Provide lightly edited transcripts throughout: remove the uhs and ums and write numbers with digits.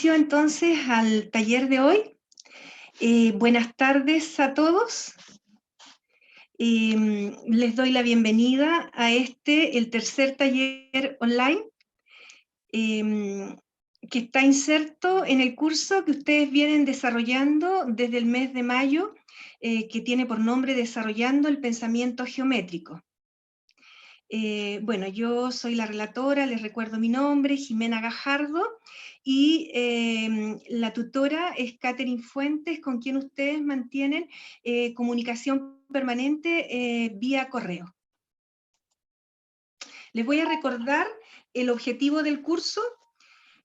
Entonces al taller de hoy. Buenas tardes a todos. Les doy la bienvenida a el tercer taller online que está inserto en el curso que ustedes vienen desarrollando desde el mes de mayo, que tiene por nombre Desarrollando el Pensamiento Geométrico. Bueno, yo soy la relatora, les recuerdo mi nombre, Jimena Gajardo, y la tutora es Catherine Fuentes, con quien ustedes mantienen comunicación permanente vía correo. Les voy a recordar el objetivo del curso.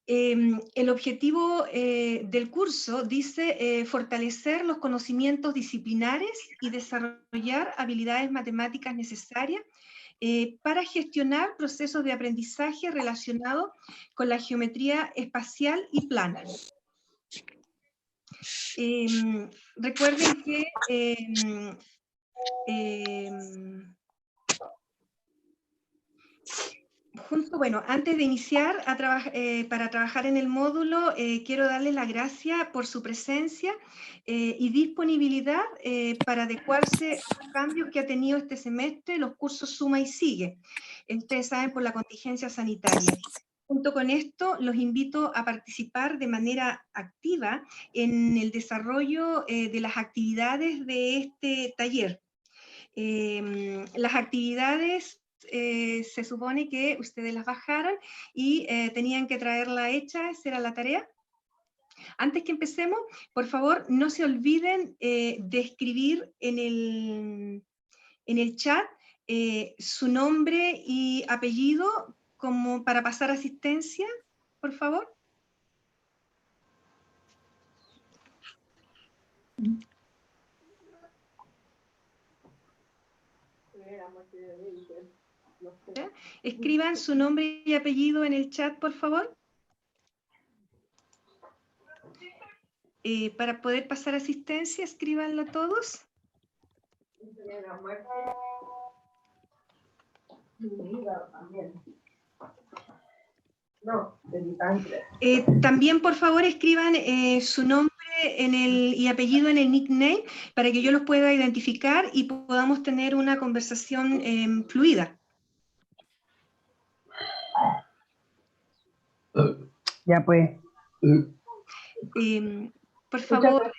El objetivo del curso dice fortalecer los conocimientos disciplinares y desarrollar habilidades matemáticas necesarias para gestionar procesos de aprendizaje relacionados con la geometría espacial y plana. Recuerden que antes de iniciar para trabajar en el módulo, quiero darles las gracias por su presencia y disponibilidad para adecuarse a los cambios que ha tenido este semestre los cursos Suma y Sigue. Ustedes saben, por la contingencia sanitaria. Junto con esto, los invito a participar de manera activa en el desarrollo de las actividades de este taller. Las actividades se supone que ustedes las bajaran y tenían que traerla hecha, esa era la tarea. Antes que empecemos, por favor, no se olviden de escribir en el chat su nombre y apellido como para pasar asistencia, por favor. Escriban su nombre y apellido en el chat, por favor. Para poder pasar asistencia, escríbanlo todos. También, por favor, escriban su nombre y apellido en el nickname para que yo los pueda identificar y podamos tener una conversación fluida. Ya pues. Por favor,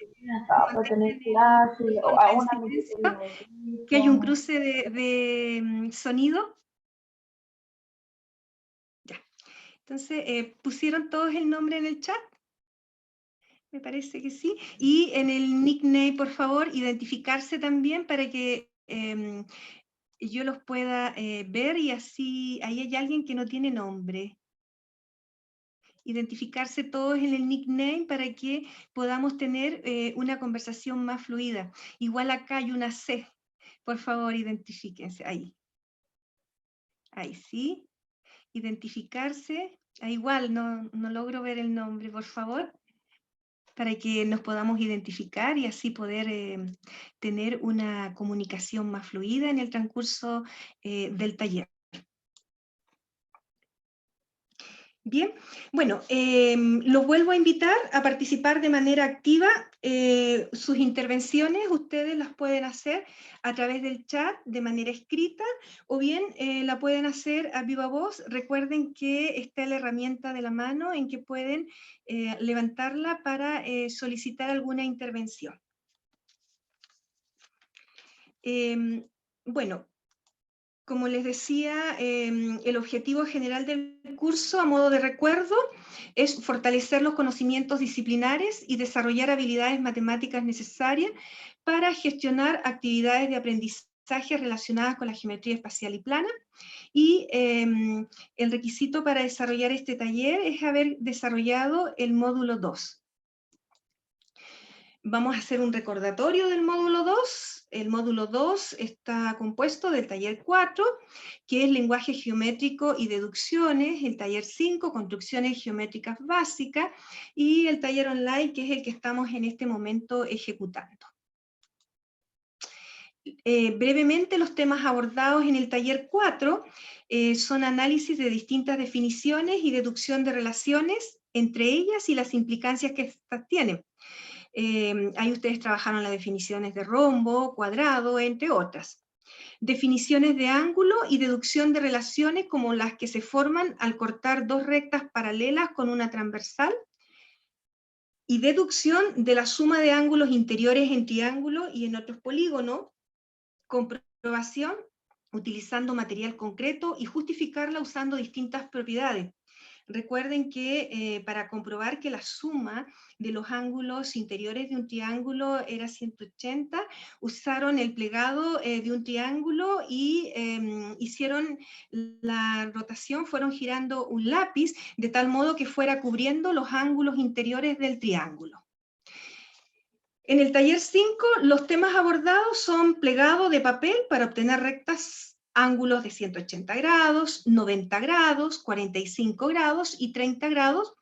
que hay un cruce de sonido. Ya. Entonces, ¿pusieron todos el nombre en el chat? Me parece que sí. Y en el nickname, por favor, identificarse también para que yo los pueda ver y así, ahí hay alguien que no tiene nombre. Identificarse todos en el nickname para que podamos tener una conversación más fluida. Igual acá hay una C. Por favor, identifíquense. Ahí. Ahí sí. Identificarse. Igual no logro ver el nombre, por favor, para que nos podamos identificar y así poder tener una comunicación más fluida en el transcurso del taller. Bien, bueno, los vuelvo a invitar a participar de manera activa. Sus intervenciones ustedes las pueden hacer a través del chat de manera escrita o bien la pueden hacer a viva voz. Recuerden que está la herramienta de la mano en que pueden levantarla para solicitar alguna intervención. Bueno, como les decía, el objetivo general del curso, a modo de recuerdo, es fortalecer los conocimientos disciplinares y desarrollar habilidades matemáticas necesarias para gestionar actividades de aprendizaje relacionadas con la geometría espacial y plana. Y el requisito para desarrollar este taller es haber desarrollado el módulo 2. Vamos a hacer un recordatorio del módulo 2. El módulo 2 está compuesto del taller 4, que es lenguaje geométrico y deducciones, el taller 5, construcciones geométricas básicas, y el taller online, que es el que estamos en este momento ejecutando. Brevemente, los temas abordados en el taller 4 son análisis de distintas definiciones y deducción de relaciones, entre ellas y las implicancias que estas tienen. Ahí ustedes trabajaron las definiciones de rombo, cuadrado, entre otras. Definiciones de ángulo y deducción de relaciones como las que se forman al cortar dos rectas paralelas con una transversal, y deducción de la suma de ángulos interiores en triángulo y en otros polígonos, comprobación utilizando material concreto y justificarla usando distintas propiedades. Recuerden que para comprobar que la suma de los ángulos interiores de un triángulo era 180, usaron el plegado de un triángulo y hicieron la rotación, fueron girando un lápiz de tal modo que fuera cubriendo los ángulos interiores del triángulo. En el taller 5, los temas abordados son plegado de papel para obtener rectas, ángulos de 180 grados, 90 grados, 45 grados y 30 grados,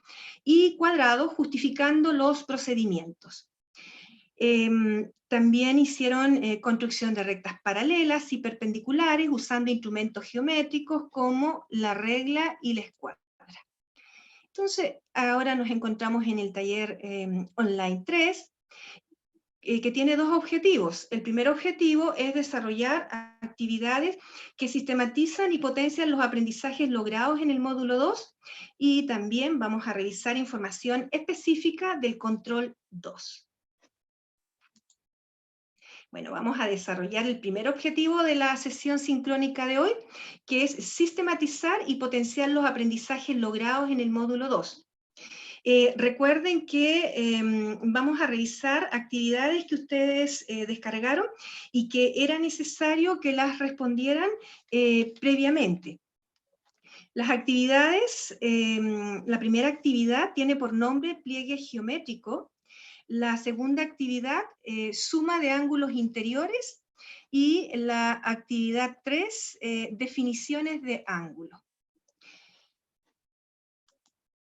y cuadrados justificando los procedimientos. También hicieron construcción de rectas paralelas y perpendiculares usando instrumentos geométricos como la regla y la escuadra. Entonces, ahora nos encontramos en el taller online 3, que tiene dos objetivos. El primer objetivo es desarrollar actividades que sistematizan y potencian los aprendizajes logrados en el módulo 2, y también vamos a revisar información específica del control 2. Bueno, vamos a desarrollar el primer objetivo de la sesión sincrónica de hoy, que es sistematizar y potenciar los aprendizajes logrados en el módulo 2. Recuerden que vamos a revisar actividades que ustedes descargaron y que era necesario que las respondieran previamente. Las actividades, la primera actividad tiene por nombre pliegue geométrico, la segunda actividad suma de ángulos interiores, y la actividad 3 definiciones de ángulos.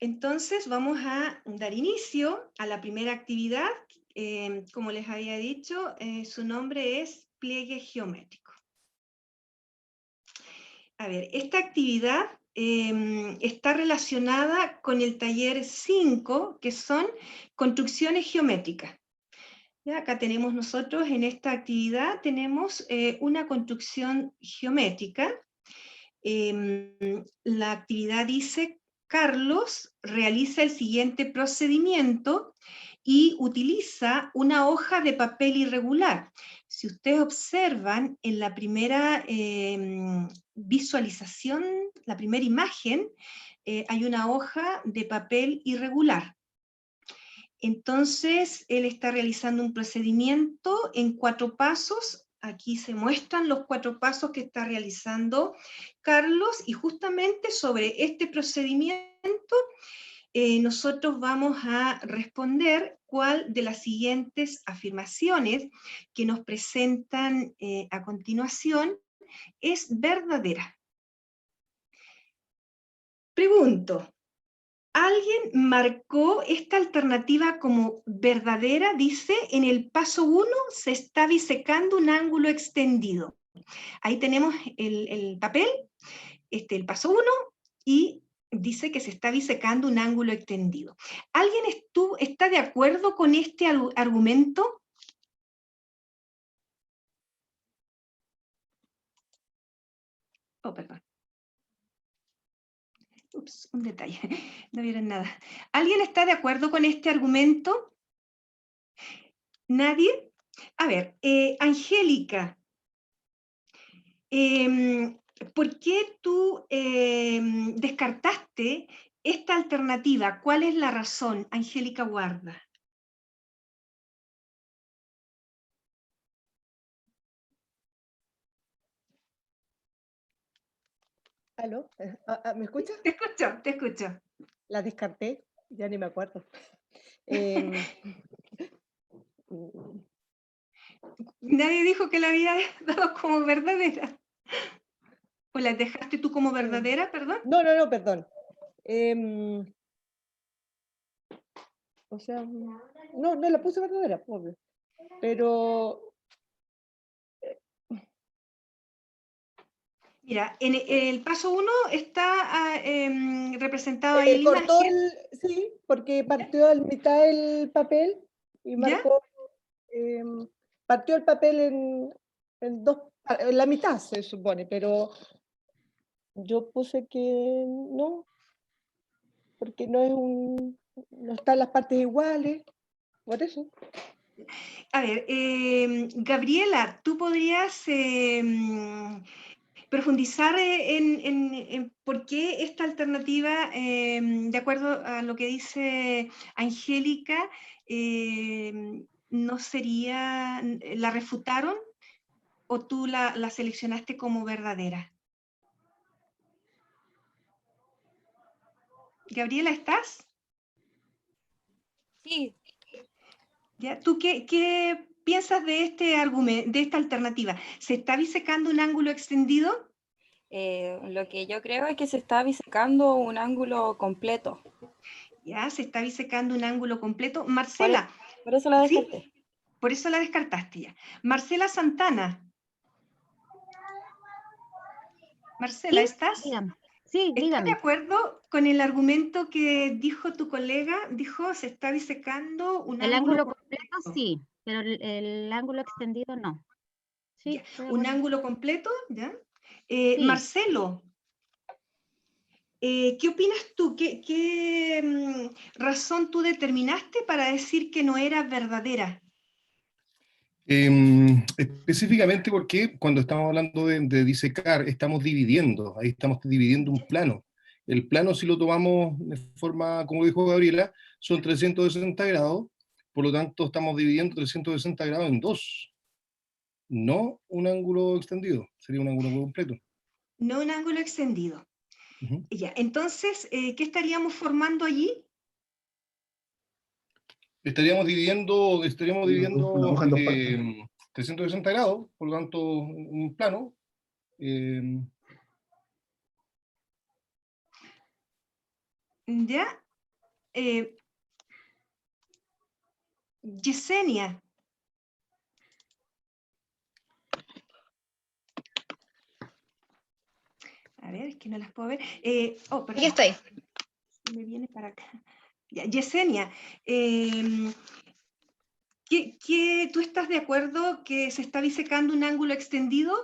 Entonces vamos a dar inicio a la primera actividad. Como les había dicho, su nombre es pliegue geométrico. A ver, esta actividad está relacionada con el taller 5, que son construcciones geométricas. ¿Ya? Acá tenemos nosotros, en esta actividad, tenemos una construcción geométrica. La actividad dice: Carlos realiza el siguiente procedimiento y utiliza una hoja de papel irregular. Si ustedes observan en la primera visualización, la primera imagen, hay una hoja de papel irregular. Entonces, él está realizando un procedimiento en 4 pasos. Aquí se muestran los 4 pasos que está realizando Carlos, y justamente sobre este procedimiento nosotros vamos a responder cuál de las siguientes afirmaciones que nos presentan a continuación es verdadera. Pregunto: ¿alguien marcó esta alternativa como verdadera? Dice, en el paso 1 se está bisecando un ángulo extendido. Ahí tenemos el papel, el paso 1, y dice que se está bisecando un ángulo extendido. ¿Alguien está de acuerdo con este argumento? Oh, perdón. Ups, un detalle, no vieron nada. ¿Alguien está de acuerdo con este argumento? ¿Nadie? A ver, Angélica, ¿por qué tú descartaste esta alternativa? ¿Cuál es la razón, Angélica Guarda? ¿Aló? ¿Me escuchas? Te escucho, te escucho. La descarté, ya ni me acuerdo. Em, Nadie dijo que la había dado como verdadera. ¿O la dejaste tú como verdadera, perdón? no, perdón. O sea, no la puse verdadera, obvio. Pero Mira, en el paso 1 está representado ahí la Cortó imagen, sí, porque partió a la mitad el papel y ¿ya? marcó, partió el papel en dos, en la mitad se supone, pero yo puse que no, porque no están las partes iguales, por eso. A ver, Gabriela, ¿tú podrías profundizar en por qué esta alternativa, de acuerdo a lo que dice Angélica, no sería, la refutaron o tú la seleccionaste como verdadera? Gabriela, ¿estás? Sí, ¿Ya? ¿Tú qué piensas de este argumento, de esta alternativa? ¿Se está bisecando un ángulo extendido? lo que yo creo es que se está bisecando un ángulo completo. ¿Ya? ¿Se está bisecando un ángulo completo? Por, Marcela, por eso la ¿sí? descarté. Por eso la descartaste ya. Marcela Santana. Marcela, Sí, ¿estás? dígame. Sí, ¿Estás de dígame. acuerdo con el argumento que dijo tu colega? Dijo, se está bisecando un El ángulo ángulo completo completo. sí, pero el ángulo extendido no. Ya. Sí, estoy de Un acuerdo. ángulo completo, ¿ya? Sí, Marcelo, ¿qué opinas tú? ¿Qué razón tú determinaste para decir que no era verdadera? Específicamente porque cuando estamos hablando de disecar, estamos dividiendo, ahí estamos dividiendo un plano. El plano, si lo tomamos de forma, como dijo Gabriela, son 360 grados, por lo tanto estamos dividiendo 360 grados en dos, no un ángulo extendido, sería un ángulo completo. No un ángulo extendido. Ujú. Ya, entonces, ¿qué estaríamos formando allí? Estaríamos dividiendo Una hoja en dos partes. 360 grados, por lo tanto, un plano. eh, ¿Ya? Yesenia. A ver, es que no las puedo ver. Perdón. Aquí estoy. Me viene para acá. Ya, Yesenia, ¿tú estás de acuerdo que se está disecando un ángulo extendido?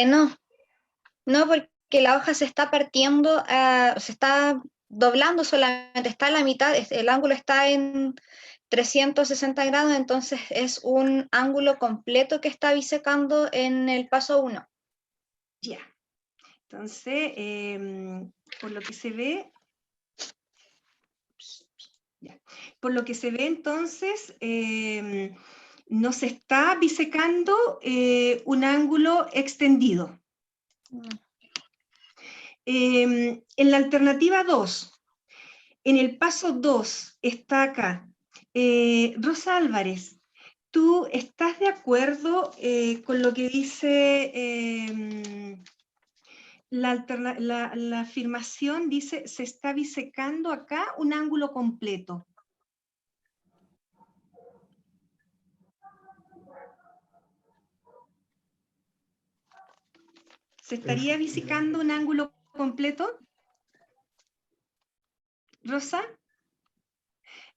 No, no, porque la hoja se está partiendo, se está doblando solamente, está en la mitad, el ángulo está en 360 grados, entonces es un ángulo completo que está bisecando en el paso 1. Ya. Entonces, por lo que se ve, ya. Por lo que se ve entonces, no se está bisecando un ángulo extendido. En la alternativa 2, en el paso 2 está acá. Rosa Álvarez, ¿tú estás de acuerdo con lo que dice la afirmación? Dice, se está bisecando acá un ángulo completo. ¿Se estaría bisecando un ángulo completo? ¿Rosa?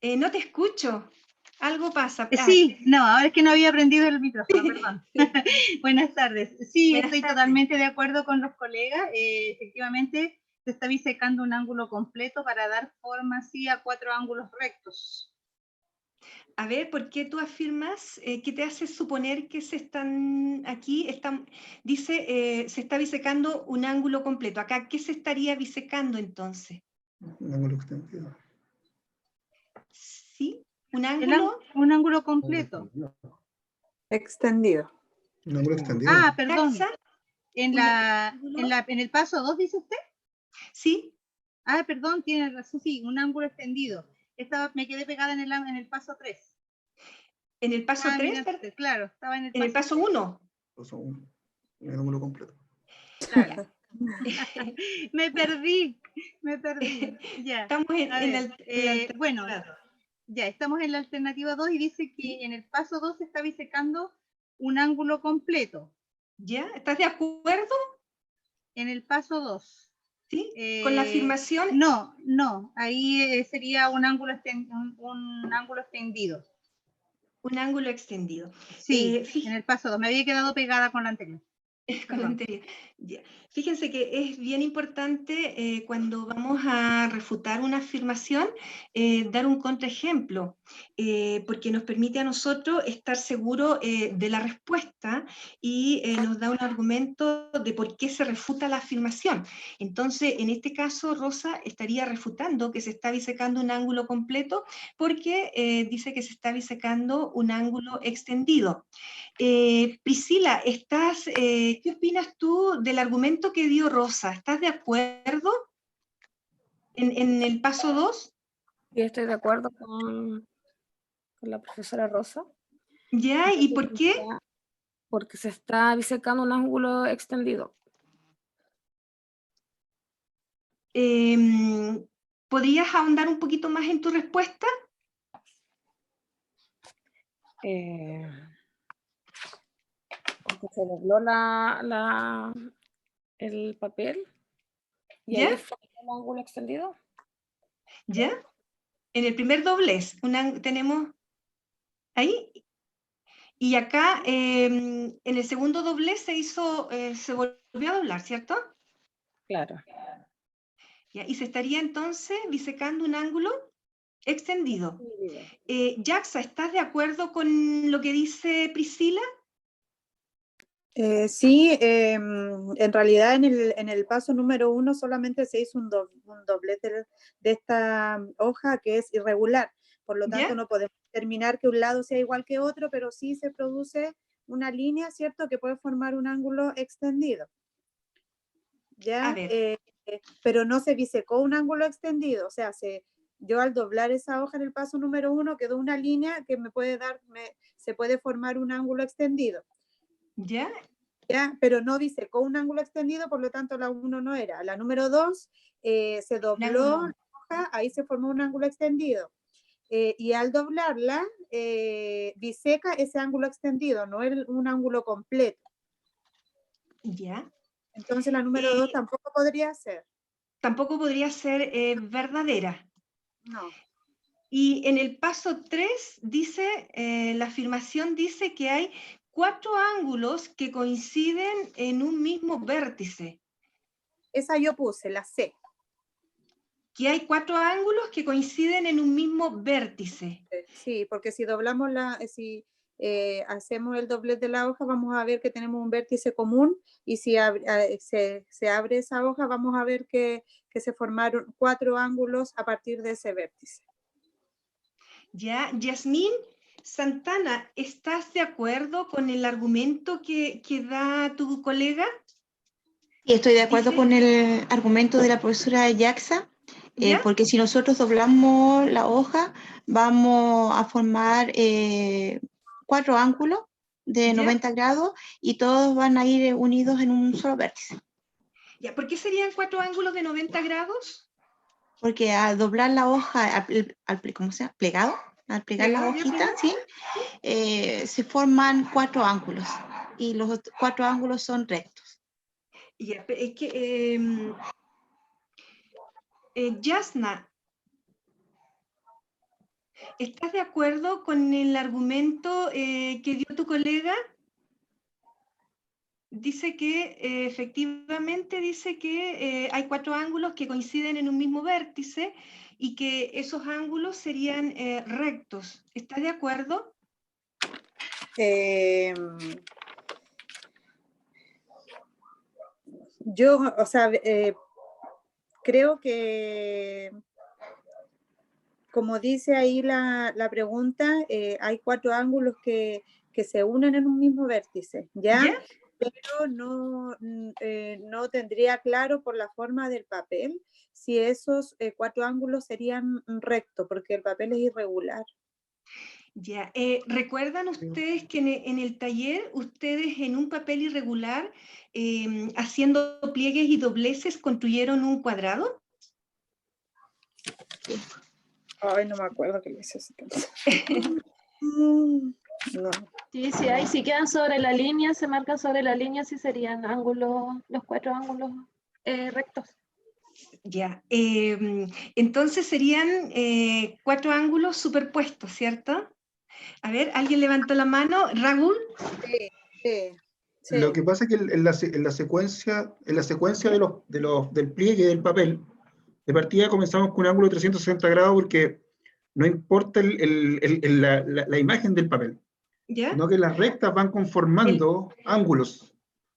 No te escucho. Algo pasa. Sí, no, ahora es que no había aprendido el micrófono, perdón. Sí. Buenas tardes. Sí, Buenas estoy tardes. totalmente de acuerdo con los colegas. Efectivamente, se está bisecando un ángulo completo para dar forma así a 4 ángulos rectos. A ver, ¿por qué tú afirmas? ¿Qué te hace suponer que se están aquí? Dice, se está bisecando un ángulo completo. Acá, ¿qué se estaría bisecando entonces? Un ángulo extendido. ¿Sí? ¿Un ángulo? Un ángulo completo. Extendido. Un ángulo extendido. Ah, perdón. ¿Taxa? En el paso 2 dice usted. ¿Sí? Ah, perdón, tiene razón, sí, un ángulo extendido. Me quedé pegada en el paso 3. ¿En el paso 3? Claro, estaba en ¿En el paso 1? Paso uno. Un ángulo completo. Claro. me perdí. Ya. Estamos en la Bueno, alternativa. ya estamos en la alternativa 2 y dice que en el paso 2 se está bisecando un ángulo completo. ¿Ya? ¿Estás de acuerdo? En el paso 2. ¿Sí? Con la afirmación. No, no, ahí sería un ángulo extendido. Un ángulo extendido. Sí, en el paso 2. Me había quedado pegada con la anterior. Con la anterior. Ya. Fíjense que es bien importante cuando vamos a refutar una afirmación dar un contraejemplo, porque nos permite a nosotros estar seguros de la respuesta y nos da un argumento de por qué se refuta la afirmación. Entonces, en este caso, Rosa estaría refutando que se está bisecando un ángulo completo porque dice que se está bisecando un ángulo extendido. Priscila, ¿qué opinas tú del argumento que dio Rosa? ¿Estás de acuerdo en el paso 2? Sí, estoy de acuerdo con la profesora Rosa. ¿Ya? ¿Y por qué? Porque se está bisecando un ángulo extendido. ¿Podrías ahondar un poquito más en tu respuesta? Porque se dobló el papel y ¿Ya? ahí fue el ángulo extendido. ¿Ya? En el primer doblez tenemos ahí. Y acá en el segundo doblez se volvió a doblar, ¿cierto? Claro. ¿Ya? Y se estaría entonces bisecando un ángulo extendido. Jaxa, ¿estás de acuerdo con lo que dice Priscila? Sí, en realidad en el paso número 1 solamente se hizo un doblez de esta hoja que es irregular. Por lo tanto, ¿Ya? no podemos determinar que un lado sea igual que otro, pero sí se produce una línea, ¿cierto?, que puede formar un ángulo extendido. ¿Ya? A ver. Pero no se bisecó un ángulo extendido. O sea, yo al doblar esa hoja en el paso número 1 quedó una línea que se puede formar un ángulo extendido. ¿Ya? ¿Ya? Pero no bisecó un ángulo extendido, por lo tanto la 1 no era. La número 2 se dobló la hoja, ahí se formó un ángulo extendido. Y al doblarla, biseca ese ángulo extendido, no un ángulo completo. ¿Ya? Entonces la número 2 tampoco podría ser. Tampoco podría ser verdadera. No. Y en el paso 3 dice, la afirmación dice que hay 4 ángulos que coinciden en un mismo vértice. Esa yo puse, la C. Que hay 4 ángulos que coinciden en un mismo vértice. Sí, porque si doblamos hacemos el doblez de la hoja, vamos a ver que tenemos un vértice común, y si se abre esa hoja, vamos a ver que se formaron 4 ángulos a partir de ese vértice. Ya, Yasmín Santana, ¿estás de acuerdo con el argumento que da tu colega? Y estoy de acuerdo con el argumento de la profesora Jaxa, porque si nosotros doblamos la hoja, vamos a formar 4 ángulos de 90 grados y todos van a ir unidos en un solo vértice. Ya, ¿por qué serían 4 ángulos de 90 grados? Porque al doblar la hoja, ¿cómo se llama? Plegado, al plegar la hojita, ¿sí? Se forman 4 ángulos y los 4 ángulos son rectos. Ya, es que Yasna, ¿estás de acuerdo con el argumento que dio tu colega? Dice que efectivamente dice que hay 4 ángulos que coinciden en un mismo vértice y que esos ángulos serían rectos. ¿Estás de acuerdo? Yo, o sea, creo que, como dice ahí la pregunta, hay 4 ángulos que se unen en un mismo vértice, ¿ya? Pero no tendría claro por la forma del papel si esos 4 ángulos serían rectos, porque el papel es irregular. Ya, ¿recuerdan ustedes que en el taller, ustedes en un papel irregular, haciendo pliegues y dobleces, construyeron un cuadrado? Ay, no me acuerdo que lo hice así. No. Sí, sí hay, si quedan sobre la línea, se marcan sobre la línea, sí serían ángulos, los 4 ángulos rectos. Ya, entonces serían 4 ángulos superpuestos, ¿cierto? A ver, ¿alguien levantó la mano? ¿Raúl? Sí. Lo que pasa es que en la secuencia del pliegue del papel, de partida comenzamos con un ángulo de 360 grados porque no importa la imagen del papel, ¿Ya? sino que las rectas van conformando ángulos.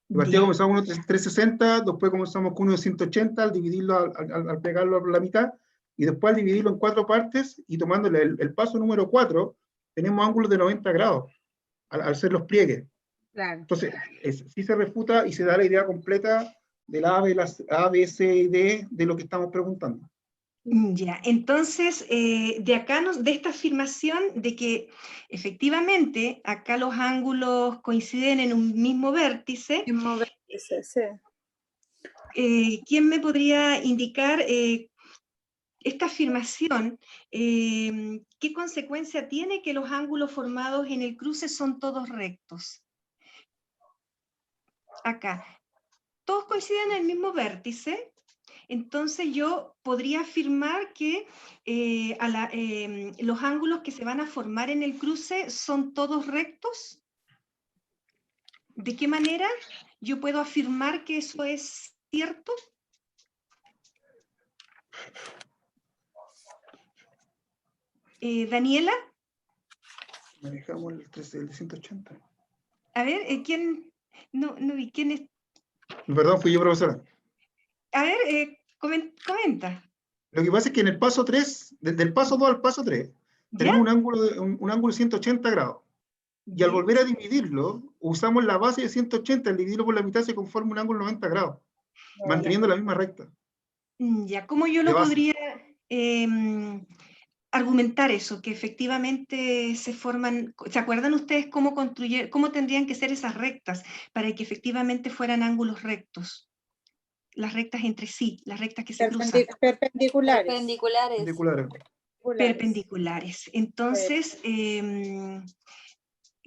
De partida Ya. comenzamos con uno de 360, después comenzamos con uno de 180 al dividirlo, al pegarlo a la mitad, y después al dividirlo en 4 partes y tomándole el paso número 4, tenemos ángulos de 90 grados al ser los pliegues. Claro. Entonces, sí se refuta y se da la idea completa de la A, B, C y D de lo que estamos preguntando. Ya, entonces, de acá, de esta afirmación de que efectivamente acá los ángulos coinciden en un mismo vértice, ¿quién me podría indicar esta afirmación? ¿Qué consecuencia tiene que los ángulos formados en el cruce son todos rectos? Acá, todos coinciden en el mismo vértice. Entonces yo podría afirmar que los ángulos que se van a formar en el cruce son todos rectos. ¿De qué manera yo puedo afirmar que eso es cierto? Daniela. Manejamos el 180. A ver, ¿quién? No vi quién es. Perdón, fui yo, profesora. A ver, comenta. Lo que pasa es que en el paso 3, desde el paso 2 al paso 3, tenemos un ángulo de 180 grados. Y al volver a dividirlo, usamos la base de 180, al dividirlo por la mitad se conforma un ángulo de 90 grados, manteniendo la misma recta. Ya, ¿cómo yo lo podría argumentar eso? Que efectivamente se forman, ¿se acuerdan ustedes cómo tendrían que ser esas rectas para que efectivamente fueran ángulos rectos? Las rectas entre sí, las rectas que se cruzan. Perpendiculares. Perpendiculares. Entonces,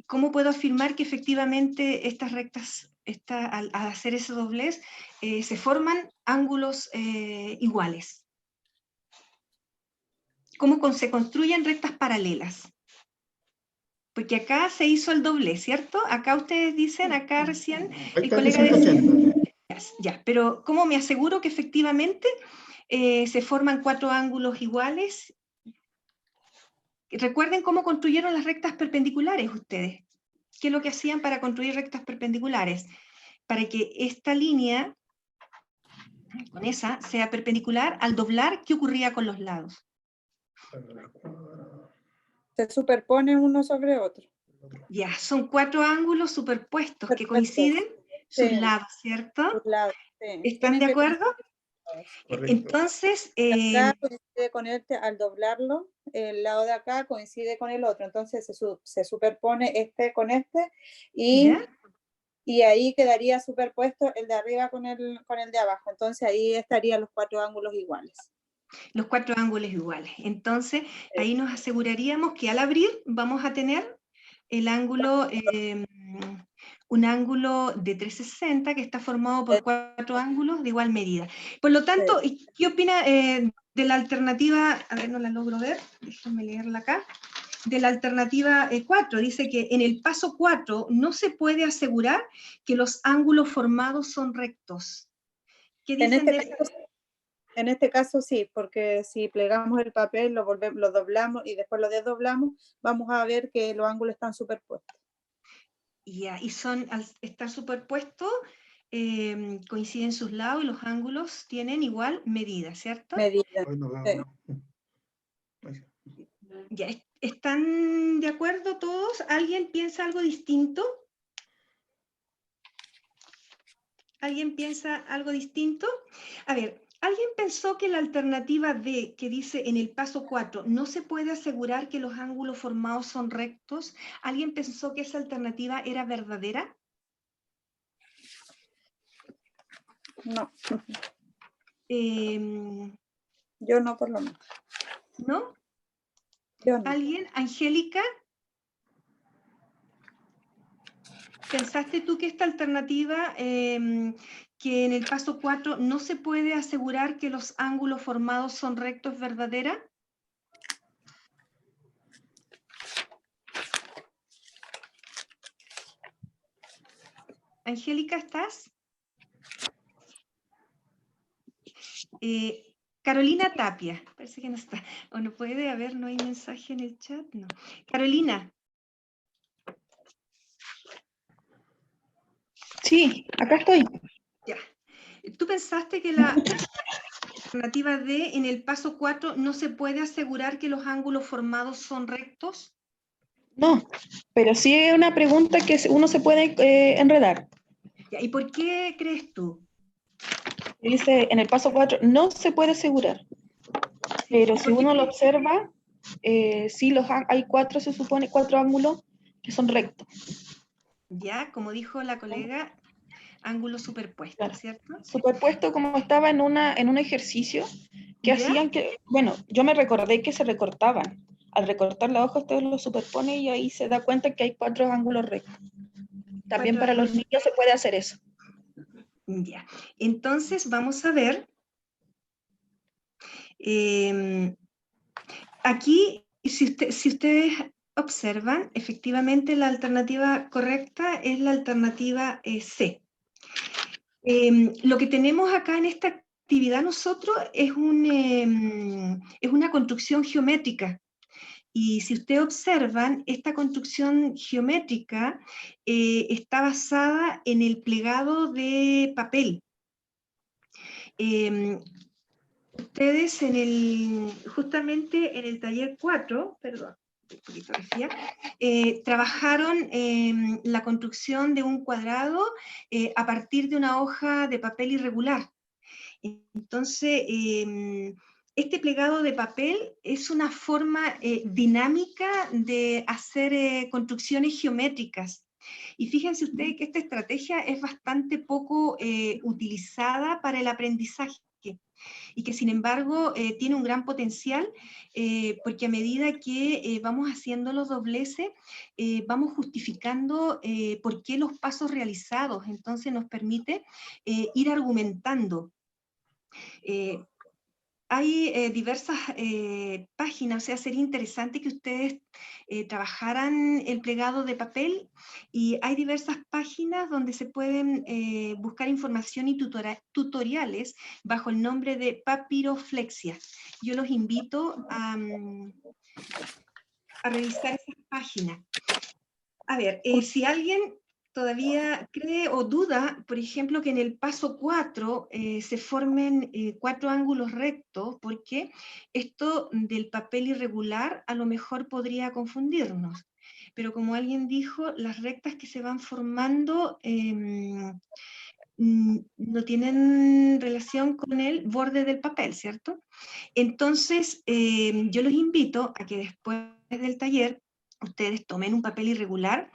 ¿cómo puedo afirmar que efectivamente estas rectas, al hacer ese doblez, se forman ángulos iguales? ¿Cómo se construyen rectas paralelas? Porque acá se hizo el doblez, ¿cierto? Acá ustedes dicen, acá recién el colega decía, ya, pero ¿cómo me aseguro que efectivamente se forman 4 ángulos iguales? Recuerden cómo construyeron las rectas perpendiculares ustedes. ¿Qué es lo que hacían para construir rectas perpendiculares? Para que esta línea, con esa, sea perpendicular, al doblar, ¿qué ocurría con los lados? Se superponen uno sobre otro. Ya, son 4 ángulos superpuestos que coinciden sus lados, ¿cierto? Sus lados, sí. ¿Están de acuerdo? Entonces, acá coincide con este, al doblarlo, el lado de acá coincide con el otro, entonces se superpone este con este y ahí quedaría superpuesto el de arriba con el de abajo, entonces ahí estarían los 4 ángulos iguales. Los 4 ángulos iguales. Entonces, ahí nos aseguraríamos que al abrir vamos a tener el ángulo, un ángulo de 360 que está formado por 4 ángulos de igual medida. Por lo tanto, ¿qué opina de la alternativa? A ver, no la logro ver, déjenme leerla acá. De la alternativa 4, dice que en el paso 4 no se puede asegurar que los ángulos formados son rectos. ¿Qué dicen de eso? En este caso sí, porque si plegamos el papel, lo doblamos y después lo desdoblamos, vamos a ver que los ángulos están superpuestos. Ya, y al estar superpuestos, coinciden sus lados y los ángulos tienen igual medida, ¿cierto? Medida. Ya, ¿están de acuerdo todos? ¿Alguien piensa algo distinto? ¿Alguien piensa algo distinto? A ver, ¿alguien pensó que la alternativa D, que dice en el paso 4, no se puede asegurar que los ángulos formados son rectos? ¿Alguien pensó que esa alternativa era verdadera? No. Yo no, por lo menos. ¿No? Yo no. ¿Alguien? ¿Angélica? ¿Pensaste tú que esta alternativa, que en el paso 4 no se puede asegurar que los ángulos formados son rectos, es verdadera? Angélica, ¿estás? Carolina Tapia, parece que no está. O no puede haber, no hay mensaje en el chat, no. Carolina. Sí, acá estoy. Ya. ¿Tú pensaste que la alternativa D en el paso 4 no se puede asegurar que los ángulos formados son rectos? No, pero sí es una pregunta que uno se puede enredar. Ya, ¿y por qué crees tú? Dice, en el paso 4 no se puede asegurar, pero si uno lo observa, sí hay cuatro, se supone, cuatro ángulos que son rectos. Ya, como dijo la colega, ángulos superpuestos, Claro. ¿cierto? Superpuesto como estaba en un ejercicio que hacían que, bueno, yo me recordé que se recortaban. Al recortar la hoja usted lo superpone y ahí se da cuenta que hay cuatro ángulos rectos. También para los niños se puede hacer eso. Ya, entonces vamos a ver. Aquí, si ustedes observan, efectivamente la alternativa correcta es la alternativa C. Lo que tenemos acá en esta actividad nosotros es una construcción geométrica. Y si ustedes observan, esta construcción geométrica está basada en el plegado de papel. Ustedes justamente en el taller 4, perdón, trabajaron la construcción de un cuadrado a partir de una hoja de papel irregular. Entonces, este plegado de papel es una forma dinámica de hacer construcciones geométricas. Y fíjense ustedes que esta estrategia es bastante poco utilizada para el aprendizaje y que sin embargo tiene un gran potencial porque a medida que vamos haciendo los dobleces, vamos justificando por qué los pasos realizados, entonces nos permite ir argumentando. Hay diversas páginas, o sea, sería interesante que ustedes trabajaran el plegado de papel y hay diversas páginas donde se pueden buscar información y tutoriales bajo el nombre de papiroflexia. Yo los invito a revisar esas páginas. A ver, si alguien todavía cree o duda, por ejemplo, que en el paso 4 se formen 4 ángulos rectos, porque esto del papel irregular a lo mejor podría confundirnos. Pero como alguien dijo, las rectas que se van formando no tienen relación con el borde del papel, ¿cierto? Entonces, yo los invito a que después del taller ustedes tomen un papel irregular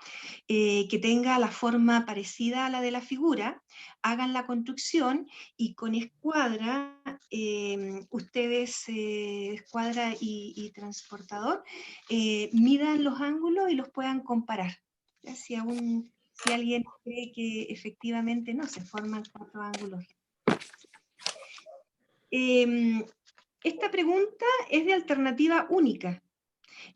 que tenga la forma parecida a la de la figura, hagan la construcción y con escuadra, ustedes, escuadra y transportador, midan los ángulos y los puedan comparar. ¿Ya? Si alguien cree que efectivamente no se forman 4 ángulos. Esta pregunta es de alternativa única.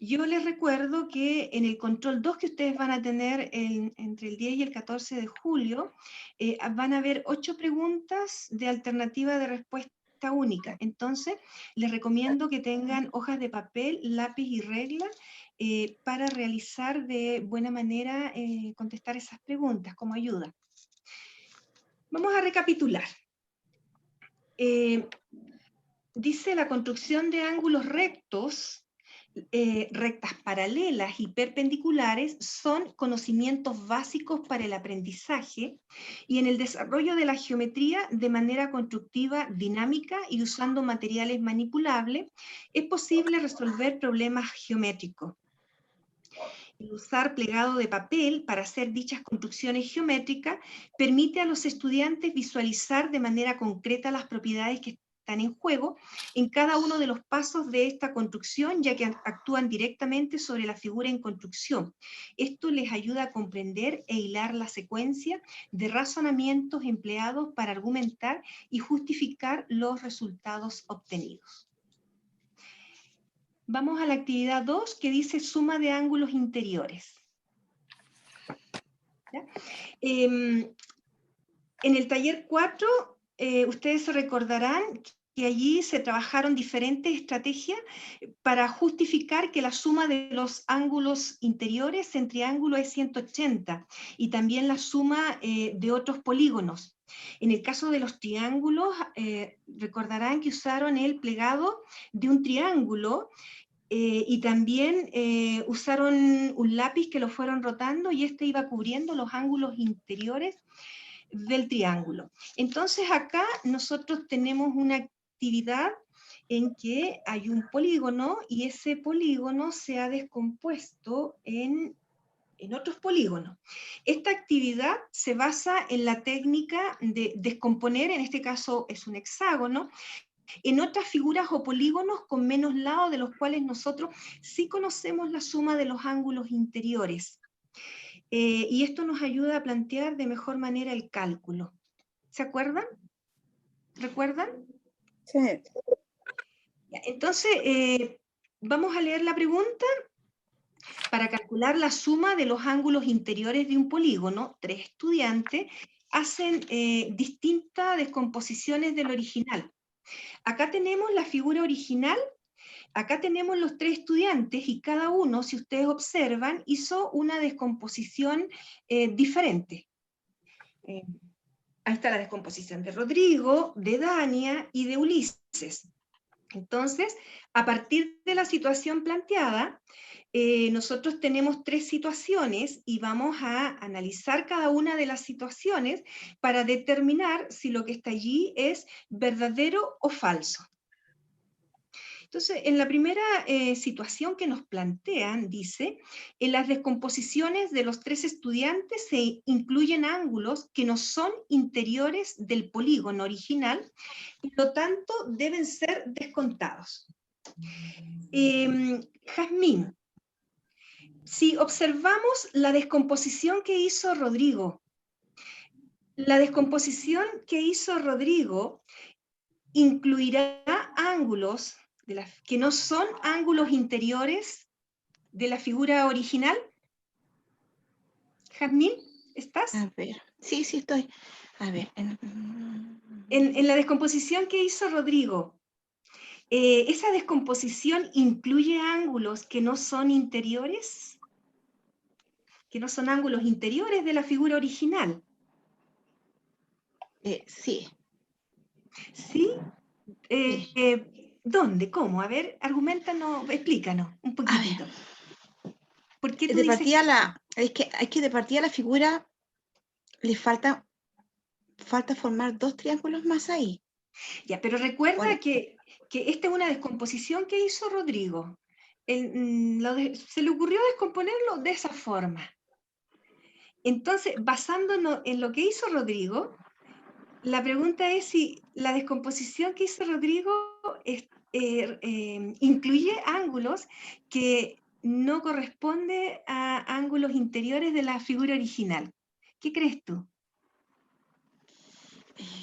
Yo les recuerdo que en el control 2 que ustedes van a tener entre el 10 y el 14 de julio, van a haber 8 preguntas de alternativa de respuesta única. Entonces, les recomiendo que tengan hojas de papel, lápiz y regla para realizar de buena manera, contestar esas preguntas como ayuda. Vamos a recapitular. Dice la construcción de ángulos rectos, rectas paralelas y perpendiculares son conocimientos básicos para el aprendizaje y en el desarrollo de la geometría de manera constructiva, dinámica y usando materiales manipulables, es posible resolver problemas geométricos. El usar plegado de papel para hacer dichas construcciones geométricas permite a los estudiantes visualizar de manera concreta las propiedades que están en juego en cada uno de los pasos de esta construcción, ya que actúan directamente sobre la figura en construcción. Esto les ayuda a comprender e hilar la secuencia de razonamientos empleados para argumentar y justificar los resultados obtenidos. Vamos a la actividad 2, que dice suma de ángulos interiores. ¿Ya? En el taller 4, ustedes se recordarán que allí se trabajaron diferentes estrategias para justificar que la suma de los ángulos interiores en triángulo es 180, y también la suma de otros polígonos. En el caso de los triángulos, recordarán que usaron el plegado de un triángulo, y también usaron un lápiz que lo fueron rotando, y este iba cubriendo los ángulos interiores del triángulo. Entonces acá nosotros tenemos una actividad en que hay un polígono, y ese polígono se ha descompuesto en otros polígonos. Esta actividad se basa en la técnica de descomponer, en este caso es un hexágono, en otras figuras o polígonos con menos lados, de los cuales nosotros sí conocemos la suma de los ángulos interiores. Y esto nos ayuda a plantear de mejor manera el cálculo. ¿Se acuerdan? ¿Recuerdan? Sí. Entonces, vamos a leer la pregunta. Para calcular la suma de los ángulos interiores de un polígono, 3 estudiantes hacen distintas descomposiciones del original. Acá tenemos la figura original, acá tenemos los 3 estudiantes, y cada uno, si ustedes observan, hizo una descomposición diferente. Ahí está la descomposición de Rodrigo, de Dania y de Ulises. Entonces, a partir de la situación planteada, nosotros tenemos 3 situaciones, y vamos a analizar cada una de las situaciones para determinar si lo que está allí es verdadero o falso. Entonces, en la primera situación que nos plantean, dice, en las descomposiciones de los 3 estudiantes se incluyen ángulos que no son interiores del polígono original, y por lo tanto deben ser descontados. Jazmín, si observamos la descomposición que hizo Rodrigo, la descomposición que hizo Rodrigo incluirá ángulos que no son ángulos interiores de la figura original. Jazmín, ¿estás? A ver, sí, estoy. A ver. En la descomposición que hizo Rodrigo, ¿esa descomposición incluye ángulos que no son interiores? Que no son ángulos interiores de la figura original. Sí. ¿Sí? ¿Dónde? ¿Cómo? A ver, argumentanos, explícanos un poquitito. ¿Por qué tú es que de partida la figura le falta formar 2 triángulos más ahí. Ya, pero recuerda que esta es una descomposición que hizo Rodrigo. Se le ocurrió descomponerlo de esa forma. Entonces, basándonos en lo que hizo Rodrigo, la pregunta es si la descomposición que hizo Rodrigo incluye ángulos que no corresponden a ángulos interiores de la figura original. ¿Qué crees tú?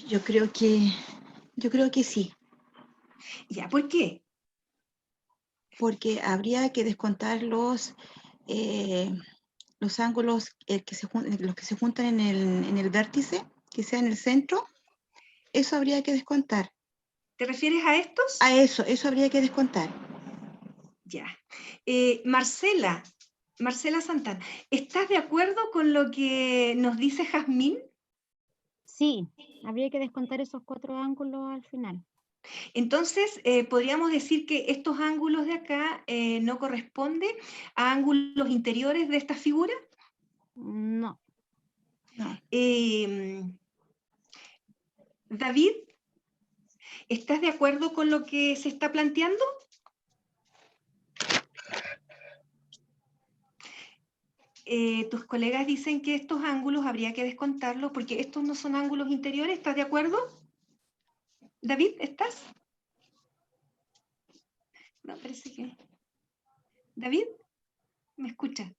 Yo creo que sí. Ya, ¿por qué? Porque habría que descontar los ángulos los que se juntan en el vértice, que sea en el centro. Eso habría que descontar. ¿Te refieres a estos? A eso habría que descontar. Ya. Marcela Santana, ¿estás de acuerdo con lo que nos dice Jazmín? Sí, habría que descontar esos 4 ángulos al final. Entonces, podríamos decir que estos ángulos de acá no corresponden a ángulos interiores de esta figura. No. David, ¿estás de acuerdo con lo que se está planteando? Tus colegas dicen que estos ángulos habría que descontarlos porque estos no son ángulos interiores. ¿Estás de acuerdo? David, ¿estás? No, parece que... David, ¿me escucha?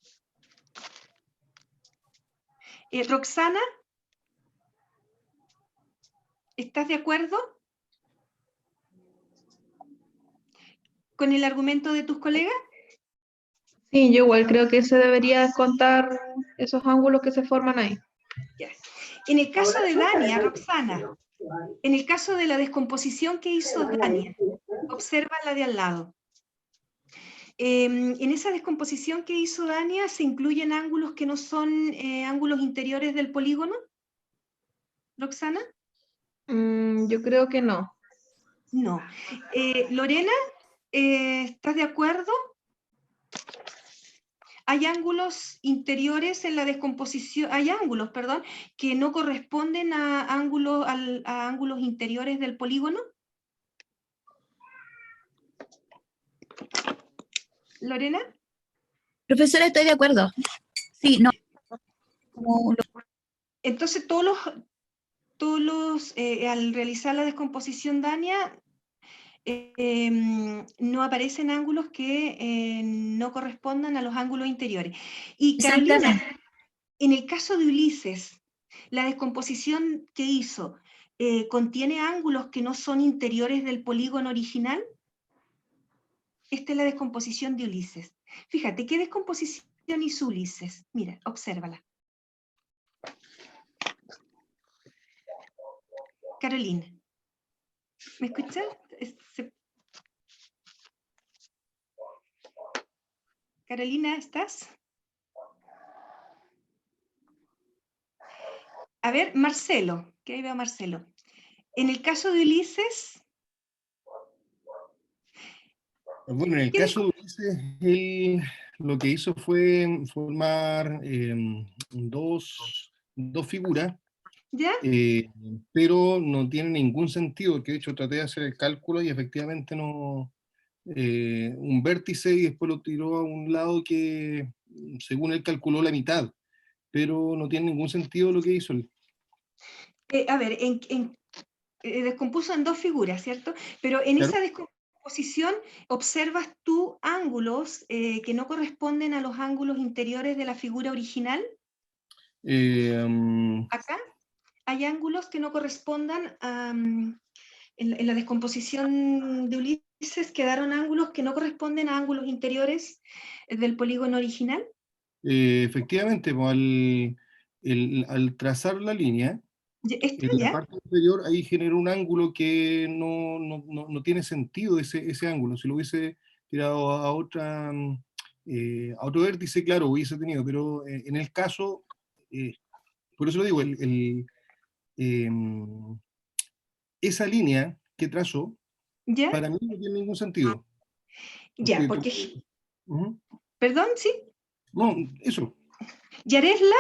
Roxana, ¿estás de acuerdo con el argumento de tus colegas? Sí, yo igual creo que se debería contar esos ángulos que se forman ahí. Ya. En el caso de Dania, Roxana, en el caso de la descomposición que hizo Dania, observa la de al lado. En esa descomposición que hizo Dania, ¿se incluyen ángulos que no son ángulos interiores del polígono? ¿Roxana? Yo creo que no. No. Lorena, ¿estás de acuerdo? Hay ángulos interiores en la descomposición, hay ángulos, perdón, que no corresponden a ángulos interiores del polígono. ¿Lorena? Profesora, estoy de acuerdo. Sí, no. Entonces, al realizar la descomposición Dania, no aparecen ángulos que no correspondan a los ángulos interiores. Y Carolina, en el caso de Ulises, la descomposición que hizo, ¿contiene ángulos que no son interiores del polígono original? Esta es la descomposición de Ulises. Fíjate, ¿qué descomposición hizo Ulises? Mira, obsérvala. Carolina, ¿me escuchas? Carolina, ¿estás? A ver, Marcelo, que ahí veo a Marcelo. En el caso de Ulises... Bueno, en el caso de Ulises, él lo que hizo fue formar dos figuras, ¿ya? Pero no tiene ningún sentido, que de hecho traté de hacer el cálculo y efectivamente no... un vértice y después lo tiró a un lado que, según él, calculó la mitad, pero no tiene ningún sentido lo que hizo él. A ver, descompuso en dos figuras, ¿cierto? Pero en Claro. esa descomposición observas tú ángulos que no corresponden a los ángulos interiores de la figura original. Acá hay ángulos que no correspondan a... en la descomposición de Ulises quedaron ángulos que no corresponden a ángulos interiores del polígono original. Efectivamente, pues, al trazar la línea, en la parte inferior ahí generó un ángulo que no tiene sentido ese ángulo. Si lo hubiese tirado a otro vértice, claro, hubiese tenido, pero en el caso, por eso lo digo, esa línea que trazó, ¿ya? Para mí no tiene ningún sentido. Ya, porque... ¿Perdón? ¿Sí? No, eso. Yaresla,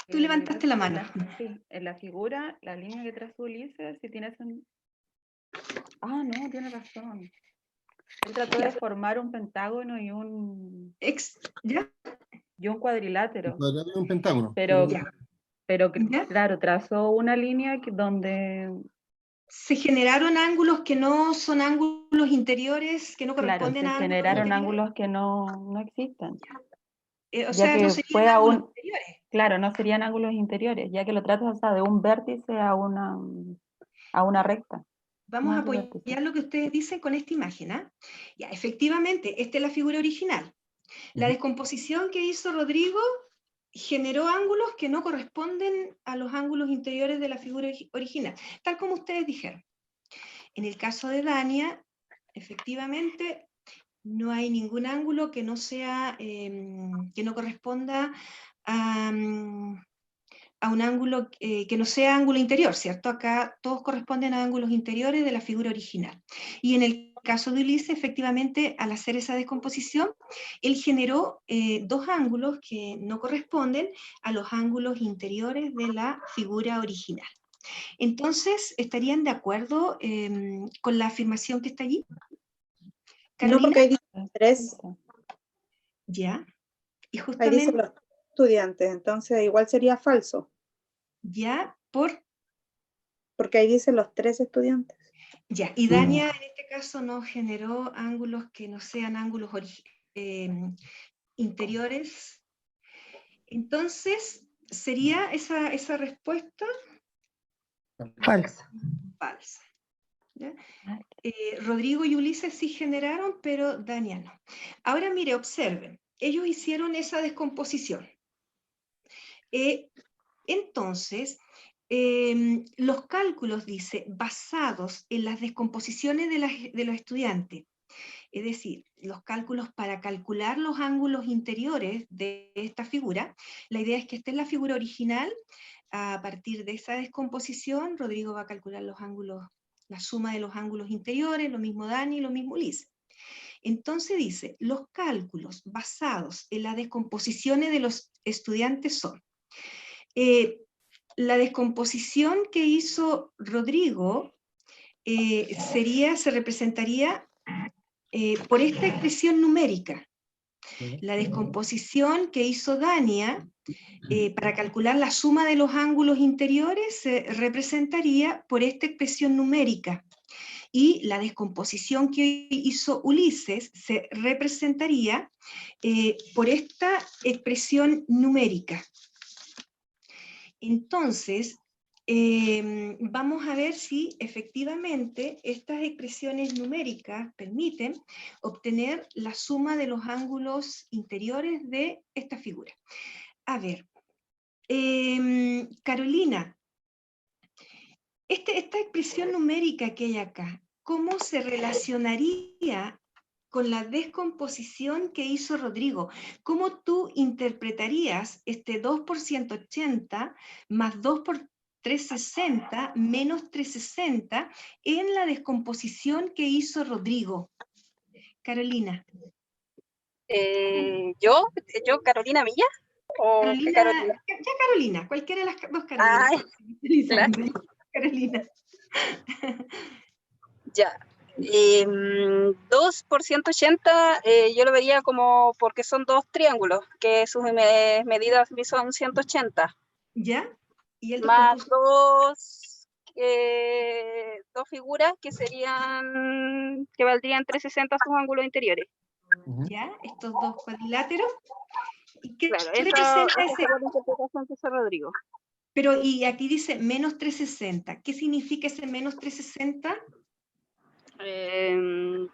tú levantaste la mano. Sí, en la figura, la línea que trazó Ulises, si tienes un... Ah, no, tiene razón. Él trató de formar un pentágono y un... ¿Ya? Y un cuadrilátero. Un cuadrilátero y un pentágono. Pero claro, trazó una línea donde... Se generaron ángulos que no son ángulos interiores, que no corresponden a ángulos generaron interiores. ángulos que no existen. O sea, no serían ángulos interiores. Claro, no serían ángulos interiores, ya que lo tratas de un vértice a una recta. Vamos a apoyar lo que ustedes dicen con esta imagen. Ya, efectivamente, esta es la figura original. La descomposición que hizo Rodrigo generó ángulos que no corresponden a los ángulos interiores de la figura original, tal como ustedes dijeron. En el caso de Dania, efectivamente, no hay ningún ángulo que no sea, que no corresponda a un ángulo que no sea ángulo interior, ¿cierto? Acá todos corresponden a ángulos interiores de la figura original. Y en el caso de Ulises, efectivamente, al hacer esa descomposición, él generó dos ángulos que no corresponden a los ángulos interiores de la figura original. Entonces, ¿estarían de acuerdo con la afirmación que está allí? No, porque hay 3. Ya. Y Ahí justamente... dicen los estudiantes, entonces igual sería falso. Ya, por... Porque ahí dicen los 3 estudiantes. Ya, y Dania en este caso no generó ángulos que no sean ángulos interiores. Entonces, ¿sería esa respuesta? Falsa. Falsa. ¿Ya? Rodrigo y Ulises sí generaron, pero Dania no. Ahora mire, observen, ellos hicieron esa descomposición. Entonces, los cálculos, dice, basados en las descomposiciones de los estudiantes, es decir, los cálculos para calcular los ángulos interiores de esta figura, la idea es que esta es la figura original. A partir de esa descomposición, Rodrigo va a calcular los ángulos, la suma de los ángulos interiores, lo mismo Dani, lo mismo Ulises. Entonces dice, los cálculos basados en las descomposiciones de los estudiantes son, la descomposición que hizo Rodrigo se representaría por esta expresión numérica. La descomposición que hizo Dania para calcular la suma de los ángulos interiores se representaría por esta expresión numérica. Y la descomposición que hizo Ulises se representaría por esta expresión numérica. Entonces, vamos a ver si efectivamente estas expresiones numéricas permiten obtener la suma de los ángulos interiores de esta figura. A ver, Carolina, esta expresión numérica que hay acá, ¿cómo se relacionaría con la descomposición que hizo Rodrigo? ¿Cómo tú interpretarías este 2 por 180 más 2 por 360 menos 360 en la descomposición que hizo Rodrigo? Carolina. ¿Yo, Carolina Milla? ¿O Carolina, Carolina? Ya Carolina, cualquiera de las dos Carolinas. Ay, claro. Carolina. Ya. 2 por 180 yo lo vería como porque son dos triángulos, que sus medidas son 180. ¿Ya? ¿Y el más dos figuras que valdrían 360 sus ángulos interiores. ¿Ya? Estos dos cuadriláteros. ¿Y qué claro, representa ese? Es la interpretación que hizo Rodrigo. Pero, y aquí dice menos 360. ¿Qué significa ese menos 360?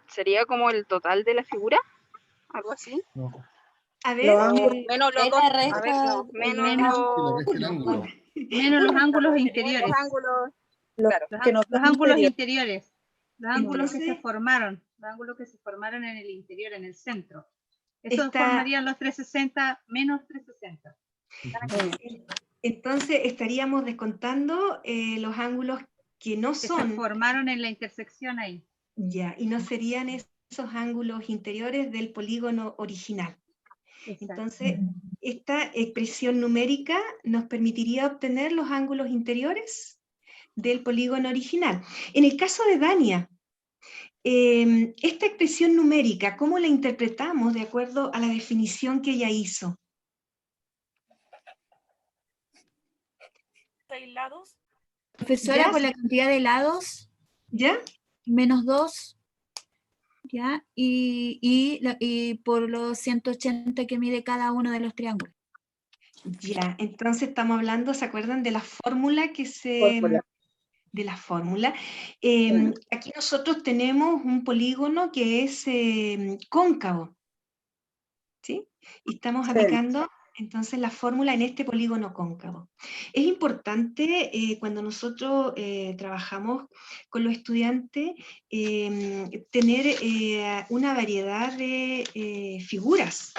Sería como el total de la figura, algo así. No. A ver, menos los dos. A ver, no, menos los ángulos interiores. Los ángulos interiores. Los ángulos que se formaron. Los ángulos que se formaron en el interior, en el centro. Eso formarían los 360 menos 360. Entonces estaríamos descontando los ángulos que no que son. se formaron en la intersección ahí. Ya, y no serían esos ángulos interiores del polígono original. Exacto. Entonces, esta expresión numérica nos permitiría obtener los ángulos interiores del polígono original. En el caso de Dania, esta expresión numérica, ¿cómo la interpretamos de acuerdo a la definición que ella hizo? 6 lados. Profesora, por la cantidad de lados. ¿Ya? Menos 2. ¿Ya? Y por los 180 que mide cada uno de los triángulos. Ya, entonces estamos hablando, ¿se acuerdan de la fórmula que se... De la fórmula. Aquí nosotros tenemos un polígono que es cóncavo, ¿sí? Y estamos aplicando entonces la fórmula en este polígono cóncavo. Es importante cuando nosotros trabajamos con los estudiantes tener una variedad de figuras,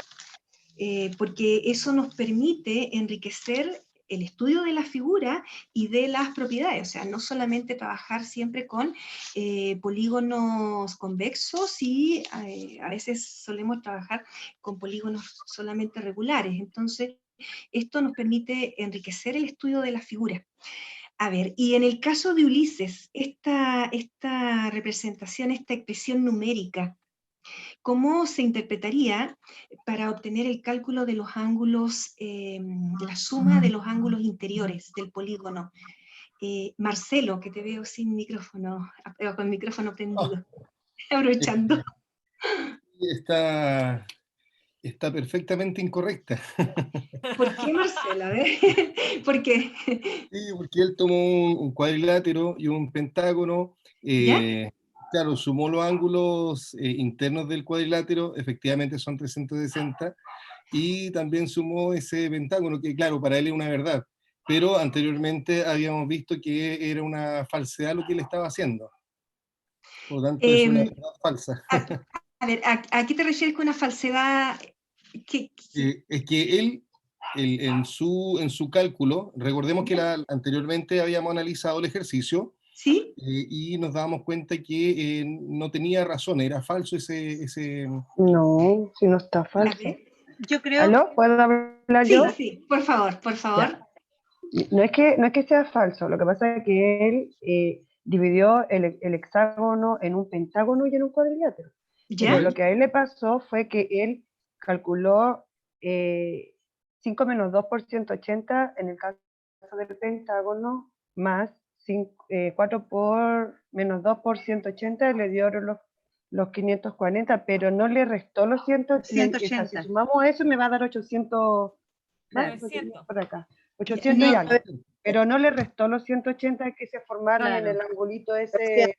porque eso nos permite enriquecer el estudio de la figura y de las propiedades, o sea, no solamente trabajar siempre con polígonos convexos y a veces solemos trabajar con polígonos solamente regulares, entonces esto nos permite enriquecer el estudio de la figura. A ver, y en el caso de Ulises, esta representación, esta expresión numérica, ¿cómo se interpretaría para obtener el cálculo de los ángulos, la suma de los ángulos interiores del polígono? Marcelo, que te veo sin micrófono, con el micrófono prendido, aprovechando. Está perfectamente incorrecta. ¿Por qué, Marcelo? A ver, ¿por qué? Sí, porque él tomó un cuadrilátero y un pentágono, claro, sumó los ángulos internos del cuadrilátero, efectivamente son 360, y también sumó ese pentágono, que claro, para él es una verdad, pero anteriormente habíamos visto que era una falsedad lo que él estaba haciendo. Por lo tanto, es una verdad falsa. A ver, ¿a qué te refieres con una falsedad? Es que él, en su cálculo, recordemos que anteriormente habíamos analizado el ejercicio, ¿sí? Y nos dábamos cuenta que no tenía razón, era falso ese... No, si no está falso. Yo creo... ¿Aló? ¿Puedo hablar yo? Sí, por favor, por favor. Ya. No es que sea falso, lo que pasa es que él dividió el hexágono en un pentágono y en un cuadrilátero. ¿Ya? Pero lo que a él le pasó fue que él calculó 5 menos 2 por 180 en el caso del pentágono, más 4 por menos 2 por 180, le dio los 540, pero no le restó los 180. O sea, si sumamos eso me va a dar 800, más, por acá, 800 y algo. Pero no le restó los 180 que se formaron en el angulito ese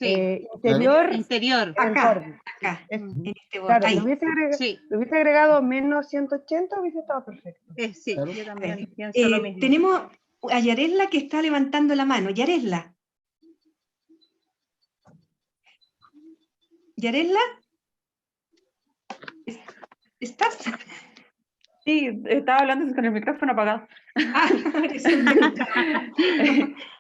interior. Interior. Acá, en este borde. Claro, ¿le hubiese agregado menos 180 hubiese estado perfecto? Sí, claro. Yo también pienso lo mismo. Tenemos a Yaresla que está levantando la mano. Yaresla. ¿Yaresla? ¿Estás? Sí, estaba hablando con el micrófono apagado.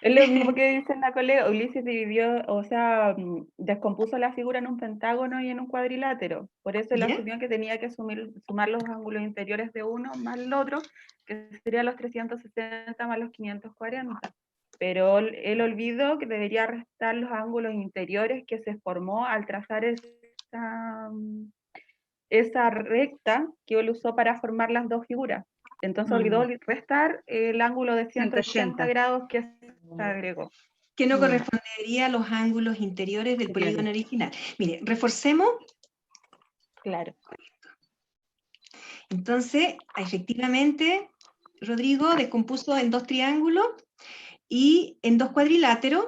Es lo mismo que dice la colega. Ulises dividió, o sea, descompuso la figura en un pentágono y en un cuadrilátero. Por eso él asumió que tenía que sumar los ángulos interiores de uno más el otro, que serían los 360 más los 540. Pero él olvidó que debería restar los ángulos interiores que se formó al trazar esa recta que él usó para formar las dos figuras. Entonces olvidó restar el ángulo de 180 grados que se agregó. Que no correspondería a los ángulos interiores del polígono original. Mire, reforcemos. Claro. Entonces, efectivamente, Rodrigo descompuso en 2 triángulos y en 2 cuadriláteros.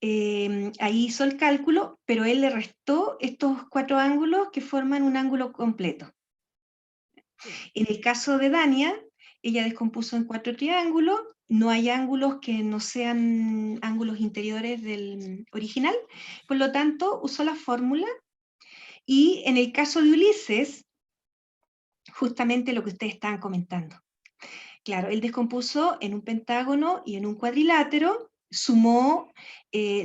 Ahí hizo el cálculo, pero él le restó estos 4 ángulos que forman un ángulo completo. En el caso de Dania, ella descompuso en 4 triángulos, no hay ángulos que no sean ángulos interiores del original, por lo tanto usó la fórmula, y en el caso de Ulises, justamente lo que ustedes estaban comentando. Claro, él descompuso en un pentágono y en un cuadrilátero, sumó,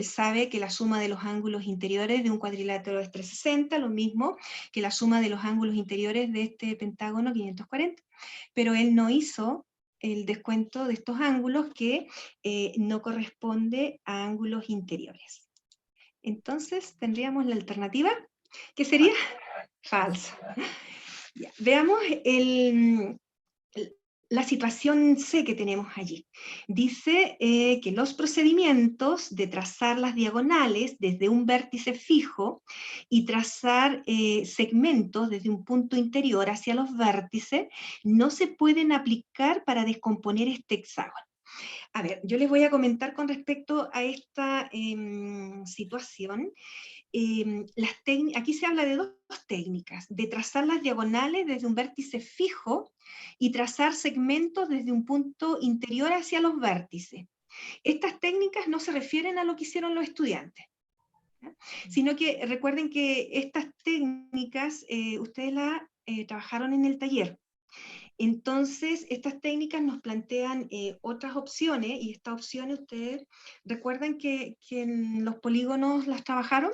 sabe que la suma de los ángulos interiores de un cuadrilátero es 360, lo mismo que la suma de los ángulos interiores de este pentágono 540, pero él no hizo el descuento de estos ángulos que no corresponde a ángulos interiores. Entonces tendríamos la alternativa, que sería falso. Ya, veamos la situación C que tenemos allí. Dice que los procedimientos de trazar las diagonales desde un vértice fijo y trazar segmentos desde un punto interior hacia los vértices no se pueden aplicar para descomponer este hexágono. A ver, yo les voy a comentar con respecto a esta situación. Aquí se habla de 2 técnicas, de trazar las diagonales desde un vértice fijo y trazar segmentos desde un punto interior hacia los vértices. Estas técnicas no se refieren a lo que hicieron los estudiantes, ¿ya? Sino que recuerden que estas técnicas ustedes las trabajaron en el taller. Entonces, estas técnicas nos plantean otras opciones, y estas opciones ustedes recuerdan que en los polígonos las trabajaron.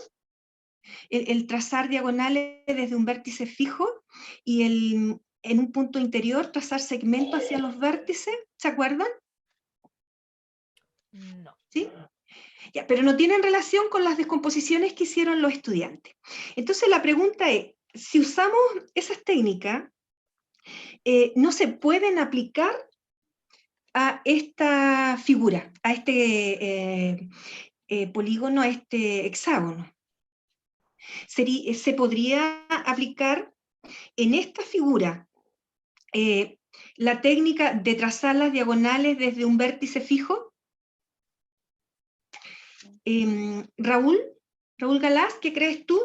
El trazar diagonales desde un vértice fijo y en un punto interior trazar segmentos hacia los vértices, ¿se acuerdan? No. ¿Sí? Ya, pero no tienen relación con las descomposiciones que hicieron los estudiantes. Entonces la pregunta es, si usamos esas técnicas, ¿no se pueden aplicar a esta figura, a este polígono, a este hexágono. Se podría aplicar en esta figura la técnica de trazar las diagonales desde un vértice fijo. Raúl Galás, ¿qué crees tú?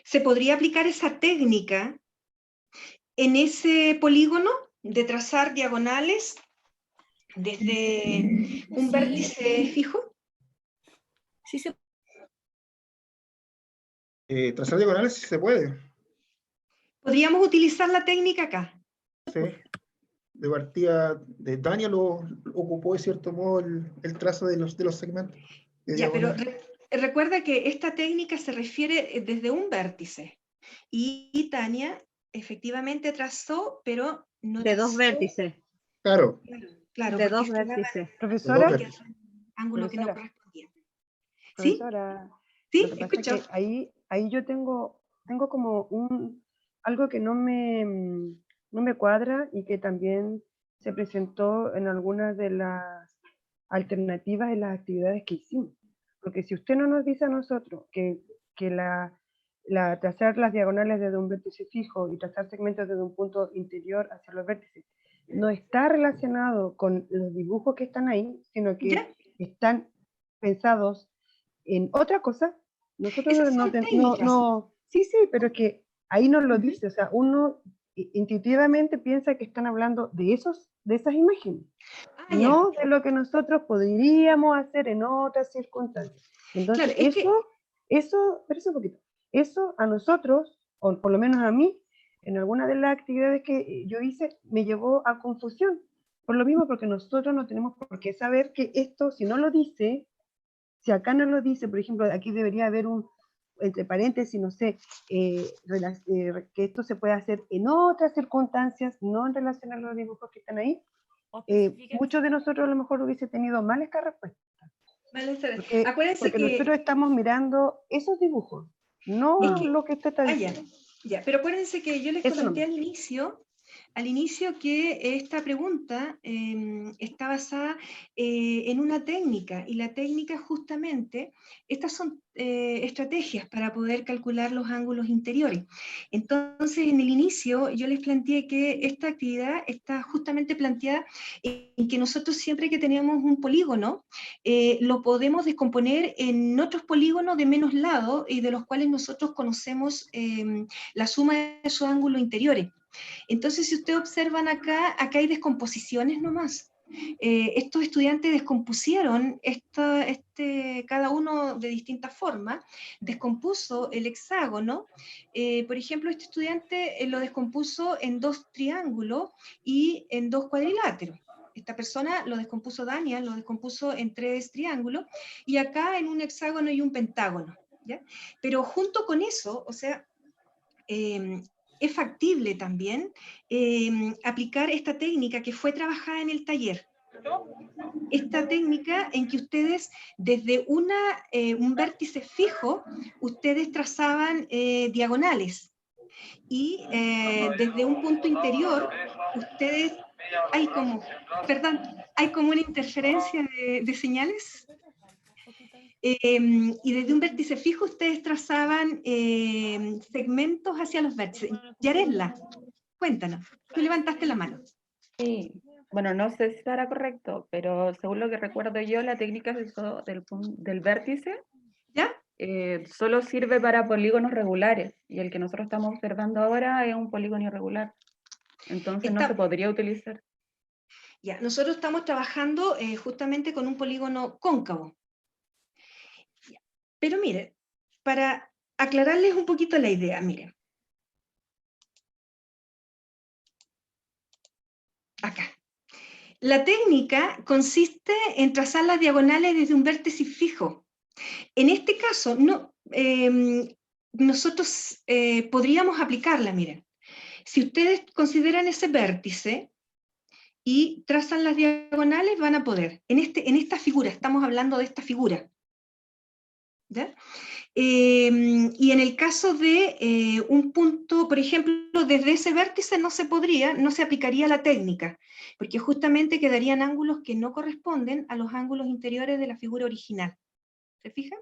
¿Se podría aplicar esa técnica en ese polígono de trazar diagonales desde un vértice fijo? Sí, se trazar diagonales sí se puede. ¿Podríamos utilizar la técnica acá? Sí. De partida, de Tania lo ocupó de cierto modo el trazo de los segmentos. Ya, pero recuerda que esta técnica se refiere desde un vértice. Y Tania efectivamente trazó, pero no de trazó. dos vértices. Claro. Claro, de porque dos este vértices. Profesora, ángulo que no correspondía. ¿Sí? Profesora, ¿Sí? lo que pasa Escucho. es que ahí yo tengo como algo que no me cuadra y que también se presentó en algunas de las alternativas en las actividades que hicimos. Porque si usted no nos dice a nosotros que trazar las diagonales desde un vértice fijo y trazar segmentos desde un punto interior hacia los vértices no está relacionado con los dibujos que están ahí, sino que están pensados en otra cosa, nosotros sí, pero es que ahí nos lo dice, o sea, uno intuitivamente piensa que están hablando de esas imágenes, no de lo que nosotros podríamos hacer en otras circunstancias. Entonces, claro, espérese un poquito, eso a nosotros, o por lo menos a mí, en alguna de las actividades que yo hice, me llevó a confusión. Por lo mismo, porque nosotros no tenemos por qué saber que esto, si no lo dice, si acá no lo dice, por ejemplo, aquí debería haber entre paréntesis, no sé, que esto se puede hacer en otras circunstancias, no en relación a los dibujos que están ahí. Muchos de nosotros a lo mejor hubiese tenido mal esta respuesta. Porque nosotros estamos mirando esos dibujos, no lo que usted está diciendo. Ya, pero acuérdense que yo les comenté al inicio que esta pregunta está basada en una técnica, y la técnica justamente, estas son estrategias para poder calcular los ángulos interiores. Entonces, en el inicio yo les planteé que esta actividad está justamente planteada en que nosotros siempre que tenemos un polígono, lo podemos descomponer en otros polígonos de menos lado y de los cuales nosotros conocemos la suma de sus ángulos interiores. Entonces, si ustedes observan acá hay descomposiciones nomás. Estos estudiantes descompusieron cada uno de distintas formas, descompuso el hexágono. Por ejemplo, este estudiante lo descompuso en 2 triángulos y en 2 cuadriláteros. Esta persona lo descompuso, Dania, lo descompuso en 3 triángulos, y acá en un hexágono y un pentágono, ¿ya? Pero junto con eso, o sea, es factible también aplicar esta técnica que fue trabajada en el taller. Esta técnica en que ustedes desde un vértice fijo, ustedes trazaban diagonales. Y desde un punto interior, ustedes... Hay como una interferencia de señales. Y desde un vértice fijo ustedes trazaban segmentos hacia los vértices. Yaresla, cuéntanos, tú levantaste la mano. Sí, bueno, no sé si estará correcto, pero según lo que recuerdo yo, la técnica del vértice solo sirve para polígonos regulares, y el que nosotros estamos observando ahora es un polígono irregular. Entonces no se podría utilizar. Ya, nosotros estamos trabajando justamente con un polígono cóncavo. Pero mire, para aclararles un poquito la idea, miren. Acá. La técnica consiste en trazar las diagonales desde un vértice fijo. En este caso, nosotros podríamos aplicarla, miren. Si ustedes consideran ese vértice y trazan las diagonales, van a poder. En esta figura, estamos hablando de esta figura, ¿ya? Y en el caso de un punto, por ejemplo, desde ese vértice no se aplicaría la técnica, porque justamente quedarían ángulos que no corresponden a los ángulos interiores de la figura original. ¿Se fijan?